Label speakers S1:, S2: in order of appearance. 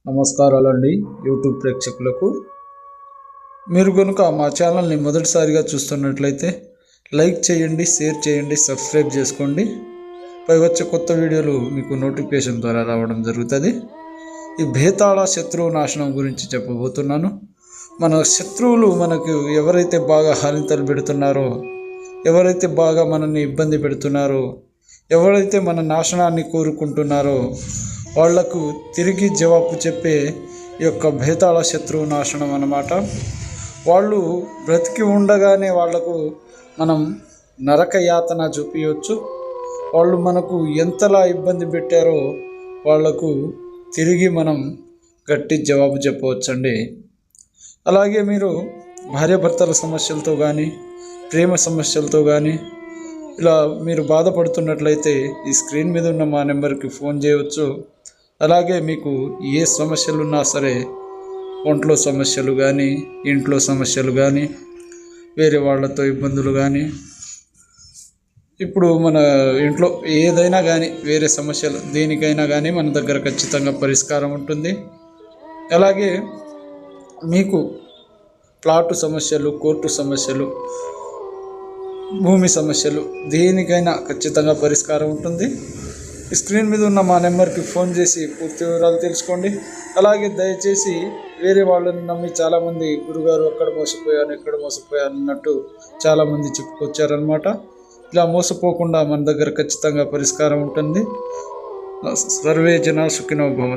S1: నమస్కారాలండి యూట్యూబ్ ప్రేక్షకులకు. మీరు కనుక మా ఛానల్ని మొదటిసారిగా చూస్తున్నట్లయితే లైక్ చేయండి, షేర్ చేయండి, సబ్స్క్రైబ్ చేసుకోండి. పై వచ్చే కొత్త వీడియోలు మీకు నోటిఫికేషన్ ద్వారా రావడం జరుగుతుంది. ఈ భేతాళ శత్రువు నాశనం గురించి చెప్పబోతున్నాను. మన శత్రువులు మనకు ఎవరైతే బాగా హాని తలపెడుతున్నారో, ఎవరైతే బాగా మనల్ని ఇబ్బంది పెడుతున్నారో, ఎవరైతే మన నాశనాన్ని కోరుకుంటున్నారో వాళ్లకు తిరిగి జవాబు చెప్పే ఈ యొక్క భేతాళ శత్రువు నాశనం అన్నమాట. వాళ్ళు బ్రతికి ఉండగానే వాళ్లకు మనం నరక యాతన చూపించవచ్చు. వాళ్ళు మనకు ఎంతలా ఇబ్బంది పెట్టారో వాళ్లకు తిరిగి మనం గట్టి జవాబు చెప్పవచ్చండి. అలాగే మీరు భార్యాభర్తల సమస్యలతో కానీ, ప్రేమ సమస్యలతో కానీ ఇలా మీరు బాధపడుతున్నట్లయితే ఈ స్క్రీన్ మీద ఉన్న మా నెంబర్కి ఫోన్ చేయవచ్చు. అలాగే మీకు ఏ సమస్యలు ఉన్నా సరే, ఒంట్లో సమస్యలు కానీ, ఇంట్లో సమస్యలు కానీ, వేరే వాళ్ళతో ఇబ్బందులు కానీ, ఇప్పుడు మన ఇంట్లో ఏదైనా కానీ వేరే సమస్యలు దేనికైనా కానీ మన దగ్గర ఖచ్చితంగా పరిష్కారం ఉంటుంది. అలాగే మీకు ప్లాటు సమస్యలు, కోర్టు సమస్యలు, భూమి సమస్యలు దేనికైనా ఖచ్చితంగా పరిష్కారం ఉంటుంది. స్క్రీన్ మీద ఉన్న మా నెంబర్కి ఫోన్ చేసి పూర్తి వివరాలు తెలుసుకోండి. అలాగే దయచేసి వేరే వాళ్ళని నమ్మి చాలామంది గురుగారు అక్కడ మోసపోయాను, ఇక్కడ మోసపోయాను అన్నట్టు చాలామంది చెప్పుకొచ్చారనమాట. ఇలా మోసపోకుండా మన దగ్గర ఖచ్చితంగా పరిష్కారం ఉంటుంది. సర్వే జనా సుఖినో భవంతు.